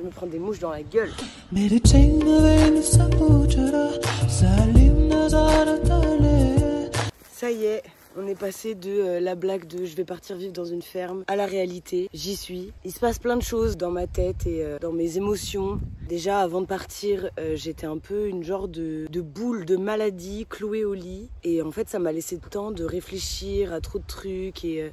Je me prends des mouches dans la gueule. Ça y est, on est passé de la blague de je vais partir vivre dans une ferme à la réalité. J'y suis. Il se passe plein de choses dans ma tête et dans mes émotions. Déjà, avant de partir, j'étais un peu une genre de boule de maladie clouée au lit. Et en fait, ça m'a laissé le temps de réfléchir à trop de trucs et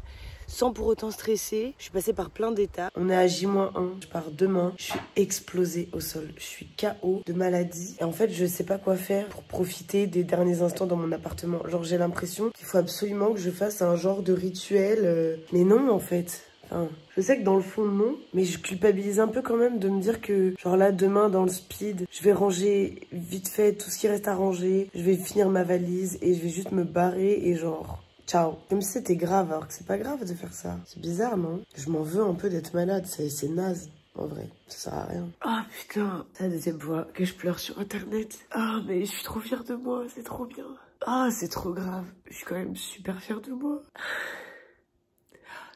sans pour autant stresser. Je suis passée par plein d'étapes. On est à J-1, je pars demain. Je suis explosée au sol. Je suis KO de maladie. Et en fait, je sais pas quoi faire pour profiter des derniers instants dans mon appartement. Genre, j'ai l'impression qu'il faut absolument que je fasse un genre de rituel. Mais non, en fait. Enfin, je sais que dans le fond, non. Mais je culpabilise un peu quand même de me dire que, genre là, demain, dans le speed, je vais ranger vite fait tout ce qui reste à ranger. Je vais finir ma valise et je vais juste me barrer et genre... Ciao. Comme si c'était grave, alors que c'est pas grave de faire ça. C'est bizarre, non? Je m'en veux un peu d'être malade, c'est naze. En vrai, ça sert à rien. Ah putain, c'est la deuxième fois que je pleure sur internet. Ah mais je suis trop fière de moi, c'est trop bien. Ah c'est trop grave, je suis quand même super fière de moi.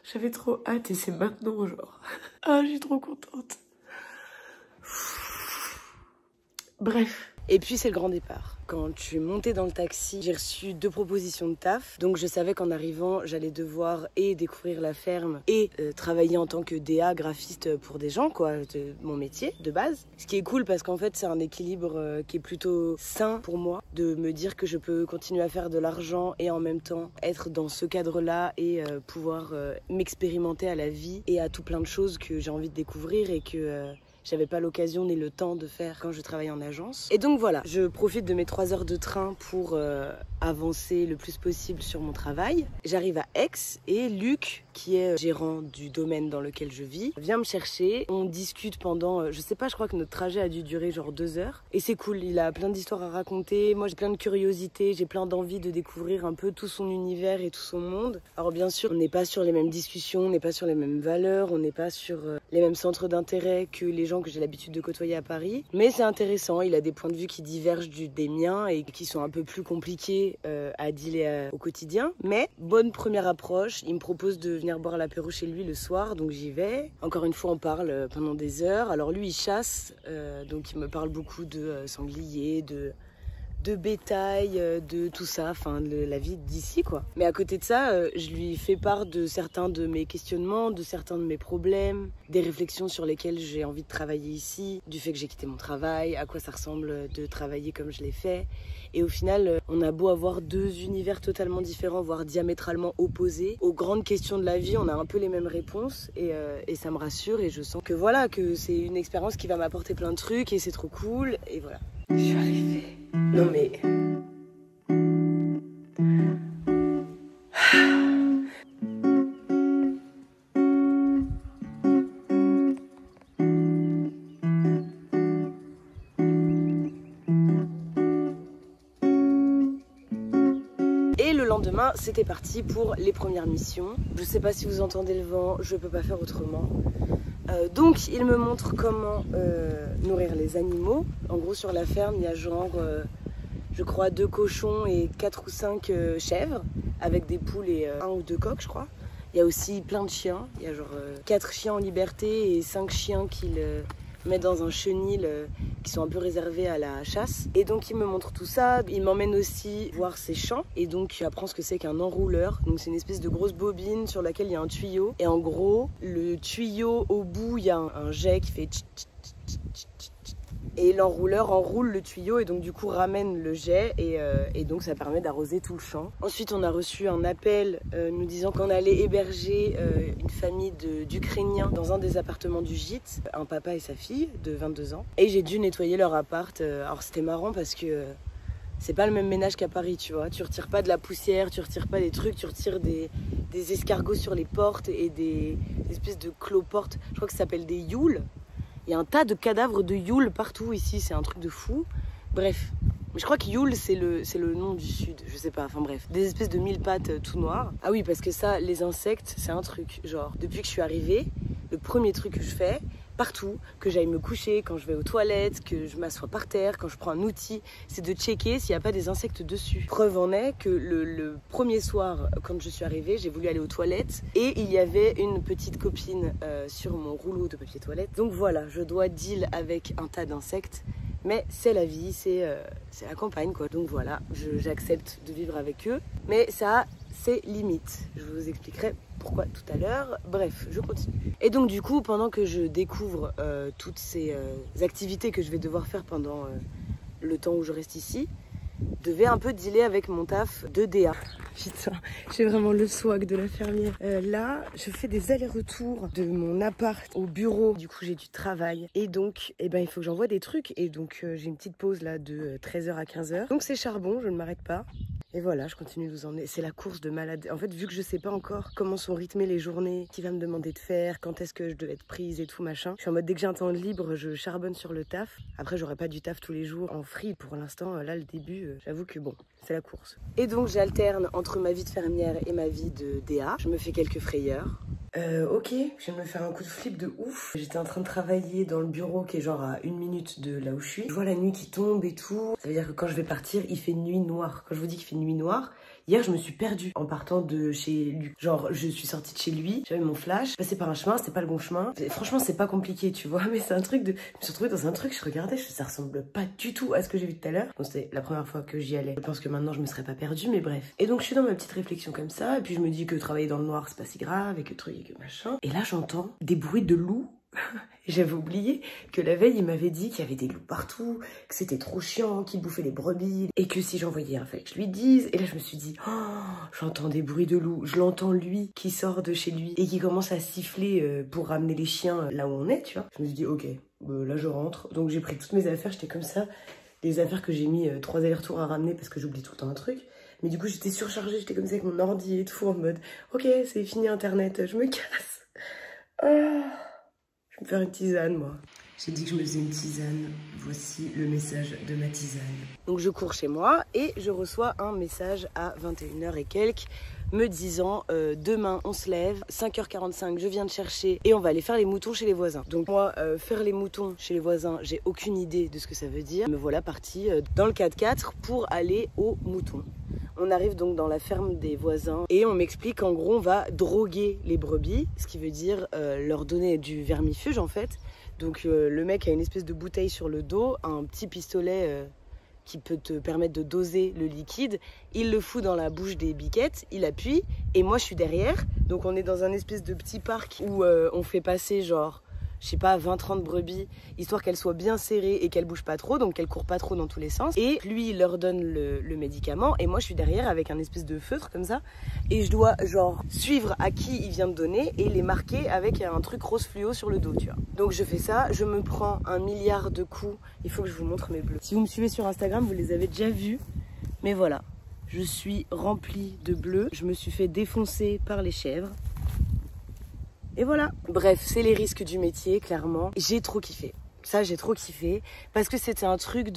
J'avais trop hâte et c'est maintenant genre. Ah je suis trop contente. Bref. Et puis c'est le grand départ. Quand je suis montée dans le taxi, j'ai reçu 2 propositions de taf. Donc je savais qu'en arrivant, j'allais devoir et découvrir la ferme et travailler en tant que DA, graphiste pour des gens, quoi, de mon métier de base. Ce qui est cool parce qu'en fait c'est un équilibre qui est plutôt sain pour moi, de me dire que je peux continuer à faire de l'argent et en même temps être dans ce cadre-là et pouvoir m'expérimenter à la vie et à tout plein de choses que j'ai envie de découvrir et que... j'avais pas l'occasion ni le temps de faire quand je travaillais en agence. Et donc voilà, je profite de mes 3 heures de train pour avancer le plus possible sur mon travail. J'arrive à Aix et Luc, qui est gérant du domaine dans lequel je vis, vient me chercher. On discute pendant, je sais pas, je crois que notre trajet a dû durer genre 2 heures. Et c'est cool, il a plein d'histoires à raconter. Moi j'ai plein de curiosité, j'ai plein d'envie de découvrir un peu tout son univers et tout son monde. Alors bien sûr, on n'est pas sur les mêmes discussions, on n'est pas sur les mêmes valeurs, on n'est pas sur les mêmes centres d'intérêt que les gens que j'ai l'habitude de côtoyer à Paris. Mais c'est intéressant, il a des points de vue qui divergent des miens et qui sont un peu plus compliqués à dealer au quotidien. Mais bonne première approche, il me propose de venir boire l'apéro chez lui le soir, donc j'y vais. Encore une fois, on parle pendant des heures. Alors lui, il chasse, donc il me parle beaucoup de sangliers, de bétail, de tout ça, enfin de la vie d'ici quoi. Mais à côté de ça, je lui fais part de certains de mes questionnements, de certains de mes problèmes, des réflexions sur lesquelles j'ai envie de travailler ici, du fait que j'ai quitté mon travail, à quoi ça ressemble de travailler comme je l'ai fait. Et au final, on a beau avoir 2 univers totalement différents, voire diamétralement opposés, aux grandes questions de la vie, on a un peu les mêmes réponses et ça me rassure et je sens que voilà, que c'est une expérience qui va m'apporter plein de trucs et c'est trop cool et voilà. Je suis arrivée. Non mais... Et le lendemain, c'était parti pour les premières missions. Je sais pas si vous entendez le vent, je peux pas faire autrement. Donc il me montre comment nourrir les animaux. En gros sur la ferme il y a genre je crois 2 cochons et 4 ou 5 chèvres avec des poules et 1 ou 2 coqs je crois. Il y a aussi plein de chiens, il y a genre 4 chiens en liberté et 5 chiens qu'il met dans un chenil qui sont un peu réservés à la chasse. Et donc il me montre tout ça, il m'emmène aussi voir ses champs et donc il apprend ce que c'est qu'un enrouleur. Donc c'est une espèce de grosse bobine sur laquelle il y a un tuyau et en gros le tuyau au bout il y a un jet qui fait tch, tch, tch, tch, tch, tch. Et l'enrouleur enroule le tuyau et donc du coup ramène le jet et donc ça permet d'arroser tout le champ. Ensuite on a reçu un appel nous disant qu'on allait héberger une famille d'Ukrainiens dans un des appartements du gîte, un papa et sa fille de 22 ans. Et j'ai dû nettoyer leur appart. Alors c'était marrant parce que c'est pas le même ménage qu'à Paris, tu vois. Tu retires pas de la poussière, tu retires pas des trucs, tu retires des escargots sur les portes et des espèces de cloportes. Je crois que ça s'appelle des youles. Il y a un tas de cadavres de Yule partout ici, c'est un truc de fou. Bref, mais je crois que Yule c'est le nom du sud, je sais pas, enfin bref. Des espèces de 1000 pattes tout noires. Ah oui, parce que ça, les insectes, c'est un truc. Genre, depuis que je suis arrivée, le premier truc que je fais, partout, que j'aille me coucher, quand je vais aux toilettes, que je m'assois par terre, quand je prends un outil, c'est de checker s'il n'y a pas des insectes dessus. Preuve en est que le premier soir, quand je suis arrivée, j'ai voulu aller aux toilettes et il y avait une petite copine sur mon rouleau de papier toilette. Donc voilà, je dois deal avec un tas d'insectes. Mais c'est la vie, c'est la campagne quoi. Donc voilà, j'accepte de vivre avec eux. Mais ça a ses limites. Je vous expliquerai pourquoi tout à l'heure. Bref, je continue. Et donc du coup, pendant que je découvre toutes ces activités que je vais devoir faire pendant le temps où je reste ici, je devais un peu dealer avec mon taf de DA. Putain, j'ai vraiment le swag de la fermière. Là, je fais des allers-retours de mon appart au bureau. Du coup, j'ai du travail. Et donc, eh ben, il faut que j'envoie des trucs. Et donc, j'ai une petite pause là de 13h à 15h. Donc, c'est charbon, je ne m'arrête pas. Et voilà, je continue de vous emmener. C'est la course de malade. En fait, vu que je sais pas encore comment sont rythmées les journées, qui va me demander de faire, quand est-ce que je dois être prise et tout machin. Je suis en mode dès que j'ai un temps libre, je charbonne sur le taf. Après, j'aurai pas du taf tous les jours en free. Pour l'instant, là, le début, j'avoue que bon, c'est la course. Et donc, j'alterne entre ma vie de fermière et ma vie de DA. Je me fais quelques frayeurs. Ok, je viens de me faire un coup de flip de ouf. J'étais en train de travailler dans le bureau qui est genre à 1 minute de là où je suis. Je vois la nuit qui tombe et tout. Ça veut dire que quand je vais partir, il fait nuit noire. Quand je vous dis qu'il fait nuit noire, hier je me suis perdue en partant de chez lui. Genre je suis sortie de chez lui, j'avais mon flash, passé par un chemin, c'était pas le bon chemin. Franchement c'est pas compliqué tu vois, mais c'est un truc de... Je me suis retrouvée dans un truc, je regardais, ça ressemble pas du tout à ce que j'ai vu tout à l'heure. Bon c'était la première fois que j'y allais. Je pense que maintenant je me serais pas perdue, mais bref. Et donc je suis dans ma petite réflexion comme ça, et puis je me dis que travailler dans le noir c'est pas si grave, et que truc et que machin. Et là j'entends des bruits de loups. J'avais oublié que la veille il m'avait dit qu'il y avait des loups partout, que c'était trop chiant, qu'ils bouffaient les brebis et que si j'envoyais un fallait que je lui dise. Et là je me suis dit, oh, j'entends des bruits de loups, je l'entends lui qui sort de chez lui et qui commence à siffler pour ramener les chiens là où on est, tu vois. Je me suis dit ok, là je rentre. Donc j'ai pris toutes mes affaires, j'étais comme ça, les affaires que j'ai mis 3 allers-retours à ramener parce que j'oublie tout le temps un truc. Mais du coup j'étais surchargée, j'étais comme ça avec mon ordi et tout en mode ok c'est fini internet, je me casse. Oh. Je vais me faire une tisane, moi. J'ai dit que je me faisais une tisane. Voici le message de ma tisane. Donc je cours chez moi et je reçois un message à 21h et quelques me disant demain on se lève, 5h45 je viens de chercher et on va aller faire les moutons chez les voisins. Donc moi faire les moutons chez les voisins, j'ai aucune idée de ce que ça veut dire. Me voilà partie dans le 4x4 pour aller aux moutons. On arrive donc dans la ferme des voisins et on m'explique qu'en gros on va droguer les brebis, ce qui veut dire leur donner du vermifuge en fait. Donc le mec a une espèce de bouteille sur le dos, un petit pistolet qui peut te permettre de doser le liquide. Il le fout dans la bouche des biquettes, il appuie et moi je suis derrière. Donc on est dans un espèce de petit parc où on fait passer genre... je sais pas, 20-30 brebis, histoire qu'elles soient bien serrées et qu'elles bougent pas trop, donc qu'elles courent pas trop dans tous les sens. Et lui, il leur donne le médicament, et moi je suis derrière avec un espèce de feutre comme ça, et je dois genre suivre à qui il vient de donner et les marquer avec un truc rose fluo sur le dos, tu vois. Donc je fais ça, je me prends 1 milliard de coups, il faut que je vous montre mes bleus. Si vous me suivez sur Instagram, vous les avez déjà vus, mais voilà, je suis remplie de bleus, je me suis fait défoncer par les chèvres. Et voilà. Bref, c'est les risques du métier, clairement. J'ai trop kiffé. Ça, j'ai trop kiffé. Parce que c'était un truc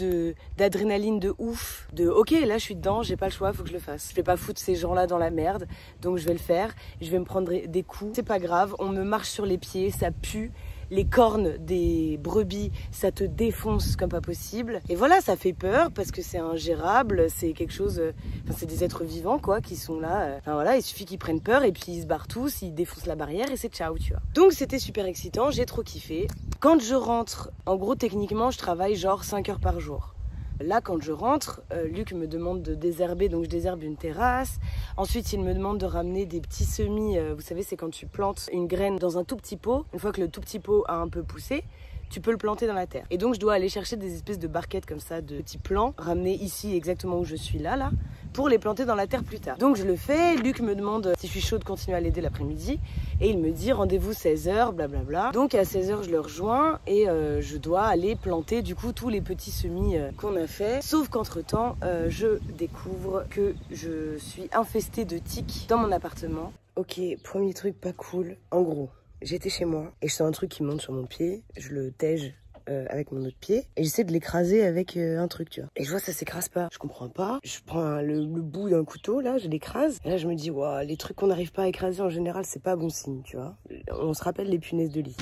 d'adrénaline de ouf. De ok, là, je suis dedans, j'ai pas le choix, faut que je le fasse. Je vais pas foutre ces gens-là dans la merde. Donc, je vais le faire. Je vais me prendre des coups. C'est pas grave, on me marche sur les pieds, ça pue. Les cornes des brebis, ça te défonce comme pas possible. Et voilà, ça fait peur parce que c'est ingérable, c'est quelque chose... Enfin, c'est des êtres vivants, quoi, qui sont là. Enfin voilà, il suffit qu'ils prennent peur et puis ils se barrent tous, ils défoncent la barrière et c'est ciao, tu vois. Donc c'était super excitant, j'ai trop kiffé. Quand je rentre, en gros, techniquement, je travaille genre 5 heures par jour. Là, quand je rentre, Luc me demande de désherber, donc je désherbe une terrasse. Ensuite, il me demande de ramener des petits semis. Vous savez, c'est quand tu plantes une graine dans un tout petit pot. Une fois que le tout petit pot a un peu poussé, tu peux le planter dans la terre. Et donc, je dois aller chercher des espèces de barquettes comme ça, de petits plants, ramener ici exactement où je suis là, pour les planter dans la terre plus tard. Donc, je le fais. Luc me demande si je suis chaude de continuer à l'aider l'après-midi. Et il me dit rendez-vous 16h, blablabla. Donc, à 16h, je le rejoins et je dois aller planter du coup tous les petits semis qu'on a fait. Sauf qu'entre-temps, je découvre que je suis infestée de tiques dans mon appartement. Ok, premier truc pas cool. En gros, j'étais chez moi et je sens un truc qui monte sur mon pied. Je le tège avec mon autre pied et j'essaie de l'écraser avec un truc, tu vois. Et je vois ça s'écrase pas. Je comprends pas. Je prends le bout d'un couteau, là, je l'écrase. Et là, je me dis, waouh, les trucs qu'on n'arrive pas à écraser en général, c'est pas bon signe, tu vois. On se rappelle les punaises de lit.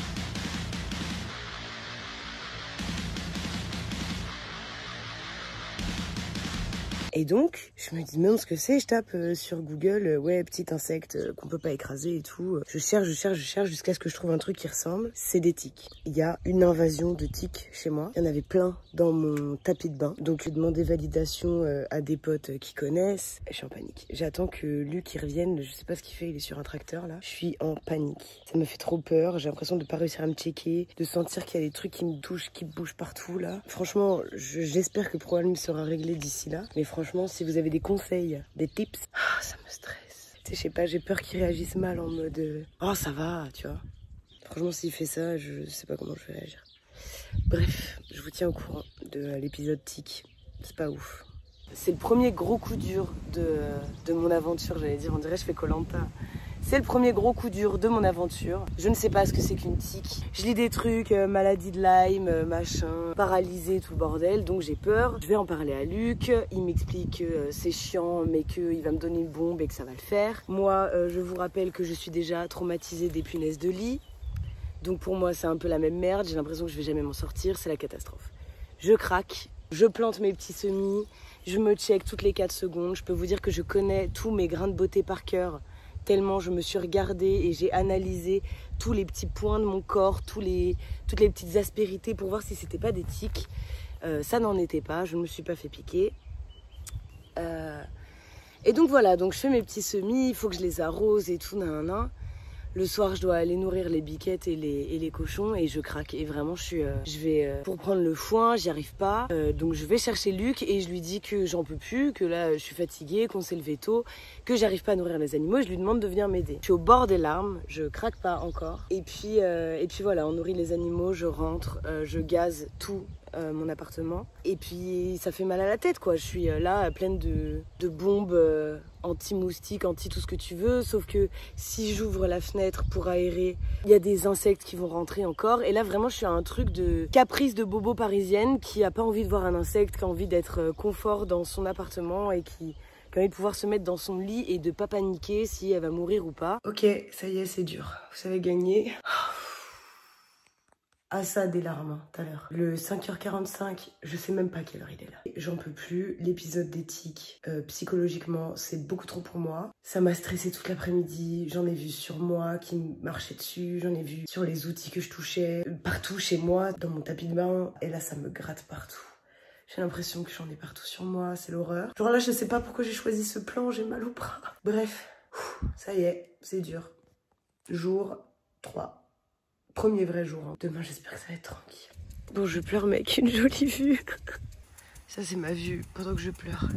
Et donc, je me dis même ce que c'est, je tape sur Google, ouais, petit insecte qu'on peut pas écraser et tout. Je cherche jusqu'à ce que je trouve un truc qui ressemble. C'est des tiques. Il y a une invasion de tiques chez moi. Il y en avait plein dans mon tapis de bain. Donc, j'ai demandé validation à des potes qui connaissent. Je suis en panique. J'attends que Luc il revienne. Je sais pas ce qu'il fait, il est sur un tracteur là. Je suis en panique. Ça me fait trop peur. J'ai l'impression de pas réussir à me checker, de sentir qu'il y a des trucs qui me touchent, qui bougent partout là. Franchement, j'espère que le problème sera réglé d'ici là. Mais franchement, si vous avez des conseils, des tips, ça me stresse. Tu sais, je sais pas, j'ai peur qu'il réagisse mal en mode oh ça va, tu vois. Franchement, s'il fait ça, je sais pas comment je vais réagir. Bref, je vous tiens au courant de l'épisode tic. C'est pas ouf. C'est le premier gros coup dur de mon aventure, j'allais dire. On dirait que je fais Koh-Lanta. C'est le premier gros coup dur de mon aventure. Je ne sais pas ce que c'est qu'une tique. Je lis des trucs, maladie de Lyme, machin, paralysé, tout le bordel. Donc j'ai peur. Je vais en parler à Luc. Il m'explique que c'est chiant, mais qu'il va me donner une bombe et que ça va le faire. Moi, je vous rappelle que je suis déjà traumatisée des punaises de lit. Donc pour moi, c'est un peu la même merde. J'ai l'impression que je vais jamais m'en sortir. C'est la catastrophe. Je craque. Je plante mes petits semis. Je me check toutes les 4 secondes. Je peux vous dire que je connais tous mes grains de beauté par cœur. Tellement je me suis regardée et j'ai analysé tous les petits points de mon corps, toutes les petites aspérités pour voir si c'était pas des tiques. Ça n'en était pas, je ne me suis pas fait piquer. Et donc voilà, donc je fais mes petits semis, il faut que je les arrose et tout, nanana. Le soir, je dois aller nourrir les biquettes et les cochons et je craque. Et vraiment, je vais pour prendre le foin, j'y arrive pas. Donc je vais chercher Luc et je lui dis que j'en peux plus, que là, je suis fatiguée, qu'on s'est levé tôt, que j'arrive pas à nourrir les animaux. Et je lui demande de venir m'aider. Je suis au bord des larmes, je craque pas encore. Et puis voilà, on nourrit les animaux, je rentre, je gaze tout. Mon appartement et puis ça fait mal à la tête quoi. Je suis là pleine de bombes anti-moustiques, anti tout ce que tu veux, sauf que si j'ouvre la fenêtre pour aérer, il y a des insectes qui vont rentrer encore et là vraiment je suis à un truc de caprice de bobo parisienne qui a pas envie de voir un insecte, qui a envie d'être confort dans son appartement et qui a envie de pouvoir se mettre dans son lit et de pas paniquer si elle va mourir ou pas. Ok, ça y est, c'est dur, vous savez gagner. Ah ça, des larmes, tout à l'heure. Le 5h45, je sais même pas quelle heure il est là. J'en peux plus. L'épisode d'éthique, psychologiquement, c'est beaucoup trop pour moi. Ça m'a stressé toute l'après-midi. J'en ai vu sur moi qui marchait dessus. J'en ai vu sur les outils que je touchais. Partout chez moi, dans mon tapis de bain. Et là, ça me gratte partout. J'ai l'impression que j'en ai partout sur moi. C'est l'horreur. Genre là, je sais pas pourquoi j'ai choisi ce plan. J'ai mal au bras. Bref, ça y est, c'est dur. Jour 3. Premier vrai jour. Hein. Demain, j'espère que ça va être tranquille. Bon, je pleure, mais avec une jolie vue. Ça, c'est ma vue pendant que je pleure.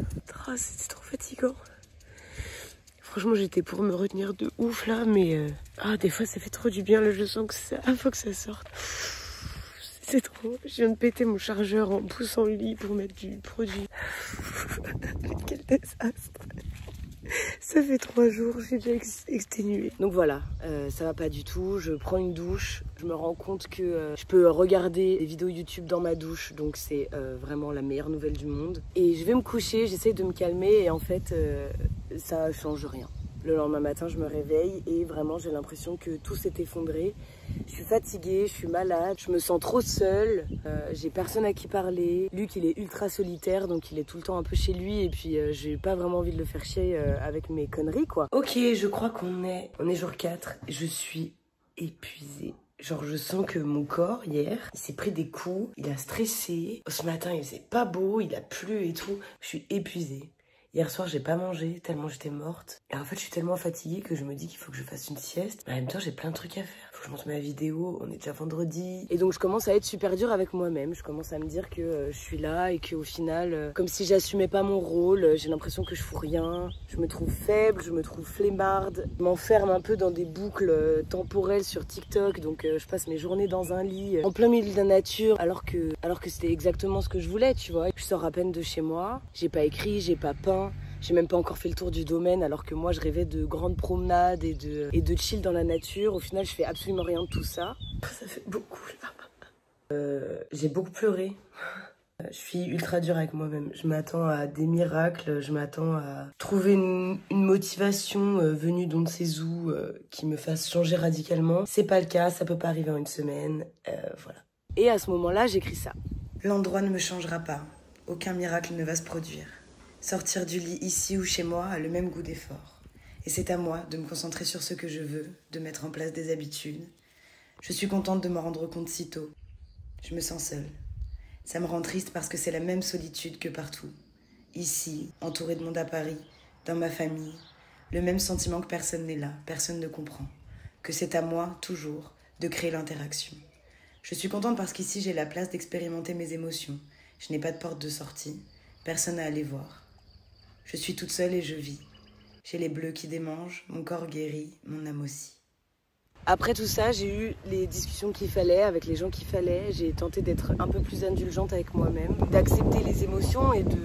Oh, c'était trop fatigant. Franchement, j'étais pour me retenir de ouf là, mais... des fois, ça fait trop du bien. Là, je sens que ça... faut que ça sorte. C'est trop... Je viens de péter mon chargeur en poussant le lit pour mettre du produit. Quel désastre. Ça fait 3 jours, j'ai déjà exténué. Donc voilà, ça va pas du tout. Je prends une douche, je me rends compte que je peux regarder des vidéos YouTube dans ma douche. Donc c'est vraiment la meilleure nouvelle du monde. Et je vais me coucher, j'essaie de me calmer et en fait, ça change rien. Le lendemain matin, je me réveille et vraiment, j'ai l'impression que tout s'est effondré. Je suis fatiguée, je suis malade, je me sens trop seule, j'ai personne à qui parler. Luc, il est ultra solitaire, donc il est tout le temps un peu chez lui et puis j'ai pas vraiment envie de le faire chier avec mes conneries, quoi. Ok, je crois qu'on est jour 4, je suis épuisée. Genre, je sens que mon corps, hier, il s'est pris des coups, il a stressé. Ce matin, il faisait pas beau, il a plu et tout. Je suis épuisée. Hier soir, j'ai pas mangé tellement j'étais morte. Et en fait, je suis tellement fatiguée que je me dis qu'il faut que je fasse une sieste. Mais en même temps, j'ai plein de trucs à faire. Faut que je monte ma vidéo, on est déjà vendredi. Et donc, je commence à être super dure avec moi-même. Je commence à me dire que je suis là et qu'au final, comme si j'assumais pas mon rôle, j'ai l'impression que je fous rien. Je me trouve faible, je me trouve flemmarde. Je m'enferme un peu dans des boucles temporelles sur TikTok. Donc, je passe mes journées dans un lit, en plein milieu de la nature, alors que c'était exactement ce que je voulais, tu vois. Je sors à peine de chez moi. J'ai pas écrit, j'ai pas peint. J'ai même pas encore fait le tour du domaine alors que moi je rêvais de grandes promenades et de chill dans la nature. Au final je fais absolument rien de tout ça. Ça fait beaucoup là. J'ai beaucoup pleuré. Je suis ultra dure avec moi-même. Je m'attends à des miracles, je m'attends à trouver une motivation venue d'on ne sait où qui me fasse changer radicalement. C'est pas le cas, ça peut pas arriver en une semaine. Voilà. Et à ce moment-là j'écris ça. L'endroit ne me changera pas. Aucun miracle ne va se produire. Sortir du lit ici ou chez moi a le même goût d'effort. Et c'est à moi de me concentrer sur ce que je veux, de mettre en place des habitudes. Je suis contente de m'en rendre compte si tôt. Je me sens seule. Ça me rend triste parce que c'est la même solitude que partout. Ici, entourée de monde à Paris, dans ma famille, le même sentiment que personne n'est là, personne ne comprend. Que c'est à moi, toujours, de créer l'interaction. Je suis contente parce qu'ici, j'ai la place d'expérimenter mes émotions. Je n'ai pas de porte de sortie, personne à aller voir. Je suis toute seule et je vis. J'ai les bleus qui démangent, mon corps guérit, mon âme aussi. Après tout ça, j'ai eu les discussions qu'il fallait, avec les gens qu'il fallait. J'ai tenté d'être un peu plus indulgente avec moi-même, d'accepter les émotions et de...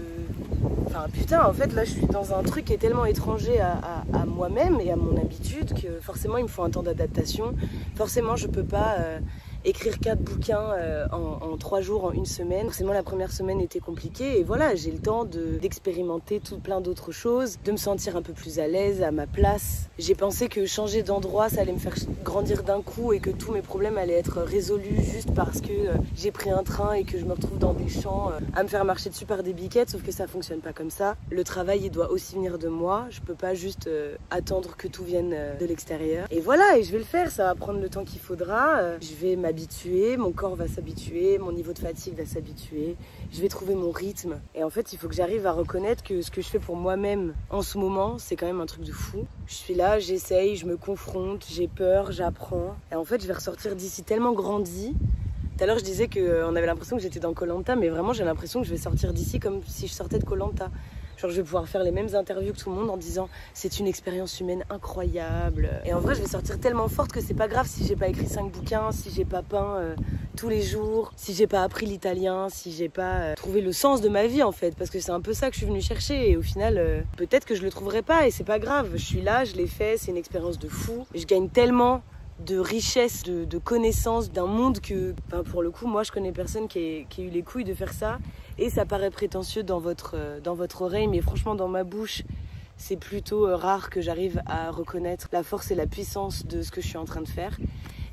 Enfin putain, en fait là je suis dans un truc qui est tellement étranger à moi-même et à mon habitude que forcément il me faut un temps d'adaptation. Forcément je peux pas écrire 4 bouquins en 3 jours, en 1 semaine. Forcément la première semaine était compliquée et voilà, j'ai le temps d'expérimenter tout plein d'autres choses, de me sentir un peu plus à l'aise, à ma place. J'ai pensé que changer d'endroit ça allait me faire grandir d'un coup et que tous mes problèmes allaient être résolus juste parce que j'ai pris un train et que je me retrouve dans des champs à me faire marcher dessus par des biquettes, sauf que ça fonctionne pas comme ça. Le travail il doit aussi venir de moi, je peux pas juste attendre que tout vienne de l'extérieur. Et voilà, et je vais le faire, ça va prendre le temps qu'il faudra, je vais m'habituer, mon corps va s'habituer, mon niveau de fatigue va s'habituer, je vais trouver mon rythme. Et en fait il faut que j'arrive à reconnaître que ce que je fais pour moi-même en ce moment c'est quand même un truc de fou. Je suis là, j'essaye, je me confronte, j'ai peur, j'apprends. Et en fait je vais ressortir d'ici tellement grandi. Tout à l'heure je disais qu'on avait l'impression que j'étais dans Koh Lanta, mais vraiment j'ai l'impression que je vais sortir d'ici comme si je sortais de Koh Lanta. Genre je vais pouvoir faire les mêmes interviews que tout le monde en disant c'est une expérience humaine incroyable. Et en vrai je vais sortir tellement forte que c'est pas grave si j'ai pas écrit 5 bouquins, si j'ai pas peint tous les jours, si j'ai pas appris l'italien, si j'ai pas trouvé le sens de ma vie en fait. Parce que c'est un peu ça que je suis venue chercher et au final peut-être que je le trouverai pas et c'est pas grave. Je suis là, je l'ai fait, c'est une expérience de fou. Je gagne tellement de richesse, de connaissances, d'un monde que, enfin, pour le coup, moi je connais personne qui ait eu les couilles de faire ça. Et ça paraît prétentieux dans votre oreille, mais franchement dans ma bouche, c'est plutôt rare que j'arrive à reconnaître la force et la puissance de ce que je suis en train de faire.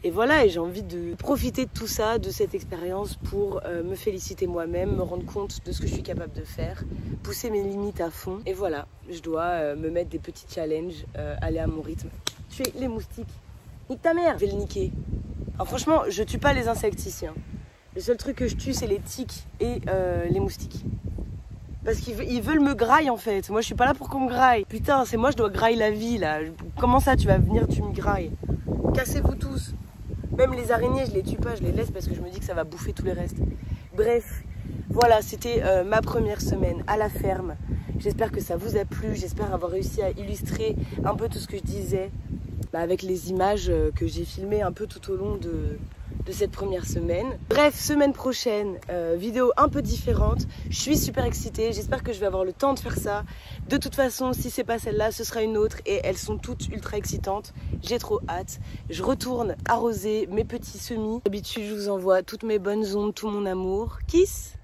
Et voilà, et j'ai envie de profiter de tout ça, de cette expérience pour me féliciter moi-même, me rendre compte de ce que je suis capable de faire, pousser mes limites à fond. Et voilà, je dois me mettre des petits challenges, aller à mon rythme. Tuer les moustiques. Nique ta mère, je vais le niquer. Alors franchement, je tue pas les insectes ici. Hein. Le seul truc que je tue, c'est les tiques et les moustiques. Parce qu'ils veulent me grailler en fait. Moi, je suis pas là pour qu'on me graille. Putain, c'est moi, je dois grailler la vie là. Comment ça, tu vas venir, tu me grailles? Cassez-vous tous. Même les araignées, je les tue pas, je les laisse parce que je me dis que ça va bouffer tous les restes. Bref, voilà, c'était ma première semaine à la ferme. J'espère que ça vous a plu. J'espère avoir réussi à illustrer un peu tout ce que je disais. Avec les images que j'ai filmées un peu tout au long de cette première semaine. Bref, semaine prochaine, vidéo un peu différente. Je suis super excitée, j'espère que je vais avoir le temps de faire ça. De toute façon, si c'est pas celle-là, ce sera une autre et elles sont toutes ultra excitantes. J'ai trop hâte. Je retourne arroser mes petits semis. D'habitude, je vous envoie toutes mes bonnes ondes, tout mon amour. Kiss!